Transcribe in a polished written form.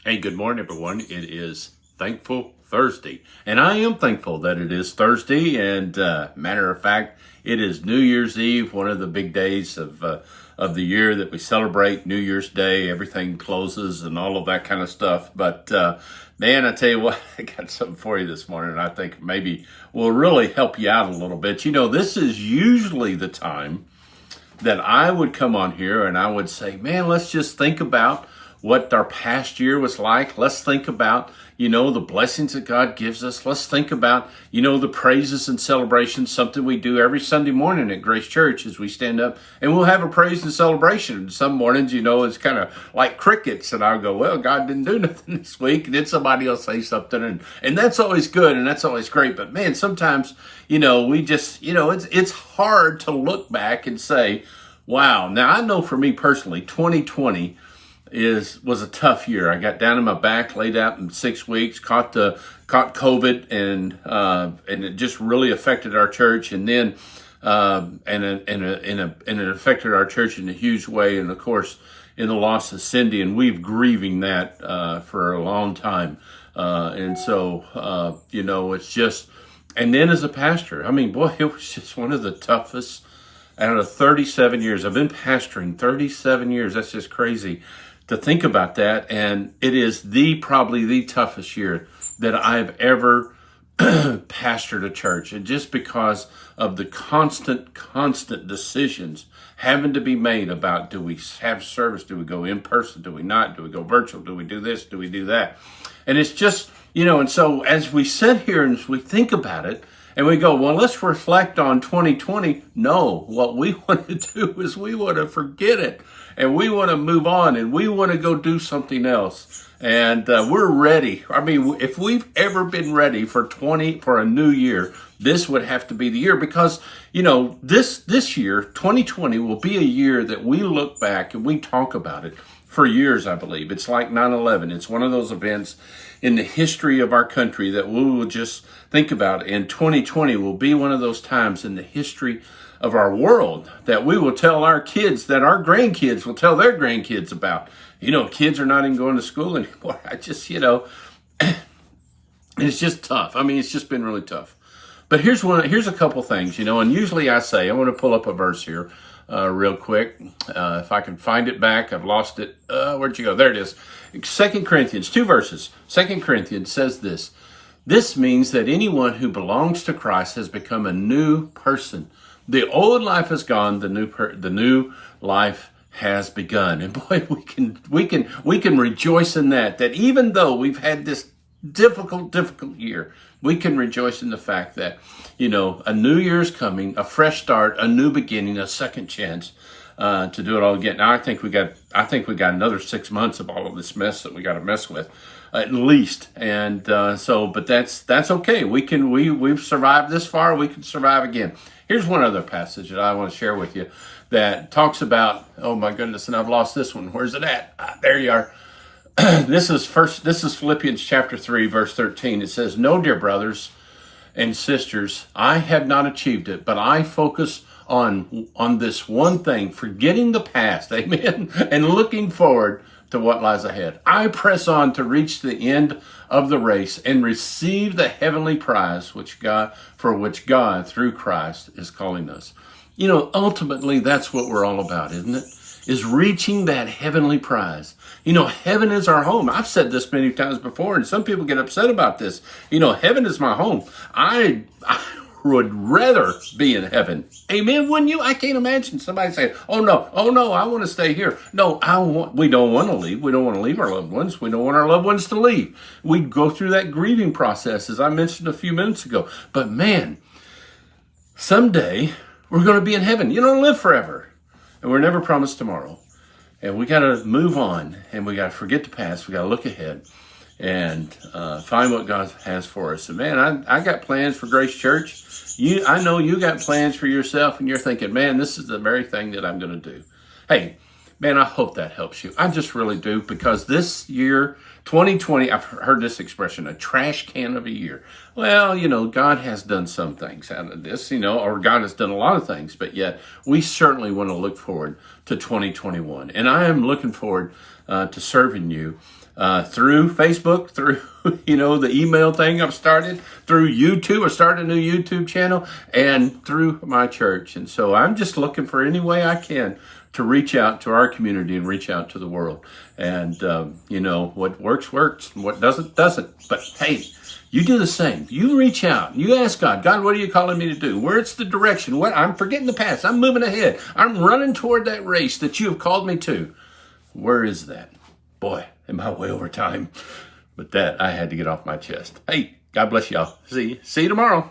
Hey, good morning, everyone. It is Thankful Thursday, and I am thankful that it is Thursday. And matter of fact, it is New Year's Eve, one of the big days of the year that we celebrate. New Year's Day, everything closes and all of that kind of stuff. But man, I tell you what, I got something for you this morning, and I think maybe will really help you out a little bit. You know, this is usually the time that I would come on here and I would say, man, let's just think about what our past year was like. Let's think about, the blessings that God gives us. Let's think about, the praises and celebrations, something we do every Sunday morning at Grace Church as we stand up and we'll have a praise and celebration. Some mornings, it's kind of like crickets, and I'll go, well, God didn't do nothing this week. And then somebody will say something, and that's always good and that's always great. But man, sometimes, we just, it's hard to look back and say, wow. Now I know for me personally, 2020 was a tough year. I got down in my back, laid out in 6 weeks, caught COVID, and it just really affected our church. And then and it affected our church in a huge way. And of course, in the loss of Cindy, and we've grieving that for a long time. And so it's just. And then as a pastor, I mean, boy, it was just one of the toughest. Out of 37 years, I've been pastoring 37 years. That's just crazy to think about that. And it is probably the toughest year that I've ever pastored a church. And just because of the constant decisions having to be made about, do we have service? Do we go in person? Do we not? Do we go virtual? Do we do this? Do we do that? And it's just, and so as we sit here and as we think about it, and we go, well, let's reflect on 2020. No, what we want to do is we want to forget it. And we want to move on, and we want to go do something else. And we're ready. I mean, if we've ever been ready for a new year, this would have to be the year, because, this year, 2020, will be a year that we look back and we talk about it for years, I believe. It's like 9/11. It's one of those events in the history of our country that we will just think about. And 2020 will be one of those times in the history of our world that we will tell our kids, that our grandkids will tell their grandkids about. Kids are not even going to school anymore. I just, it's just tough. I mean, it's just been really tough. But here's a couple things, and usually I say, I want to pull up a verse here real quick. If I can find it back, I've lost it. Where'd you go? There it is. 2 Corinthians, 2 verses. 2 Corinthians says this. This means that anyone who belongs to Christ has become a new person. The old life is gone. The new life has begun. And boy, we can rejoice in that even though we've had this difficult year, we can rejoice in the fact that, a new year is coming, a fresh start, a new beginning, a second chance to do it all again. Now, I think we got another 6 months of all of this mess that we got to mess with, at least. And but that's okay. We've survived this far. We can survive again. Here's one other passage that I want to share with you that talks about, oh my goodness, and I've lost this one. Where's it at? There you are. This is Philippians chapter 3, verse 13. It says, no, dear brothers and sisters, I have not achieved it, but I focus on this one thing, forgetting the past, amen, and looking forward to what lies ahead. I press on to reach the end of the race and receive the heavenly prize for which God, through Christ, is calling us. Ultimately, that's what we're all about, isn't it? Is reaching that heavenly prize. Heaven is our home. I've said this many times before, and some people get upset about this. Heaven is my home. I would rather be in heaven. Amen. Wouldn't you? I can't imagine somebody saying, oh no, I want to stay here. No, we don't want to leave. We don't want to leave our loved ones. We don't want our loved ones to leave. We go through that grieving process, as I mentioned a few minutes ago. But man, someday we're going to be in heaven. You don't live forever. And we're never promised tomorrow. And we got to move on, and we got to forget the past. We got to look ahead and find what God has for us. And man, I got plans for Grace Church. I know you got plans for yourself, and you're thinking, man, this is the very thing that I'm going to do. Hey, Man, I hope that helps you. I just really do, because this year, 2020, I've heard this expression, a trash can of a year. Well, God has done some things out of this, or God has done a lot of things, but yet we certainly want to look forward to 2021. And I am looking forward to serving you through Facebook, through, the email thing I've started, through YouTube. I started a new YouTube channel, and through my church. And so I'm just looking for any way I can to reach out to our community and reach out to the world. And, what works, works. And what doesn't, doesn't. But hey, you do the same. You reach out. You ask God, what are you calling me to do? Where's the direction? I'm forgetting the past. I'm moving ahead. I'm running toward that race that you have called me to. Where is that? Boy, am I way over time. But that I had to get off my chest. Hey, God bless y'all. See you tomorrow.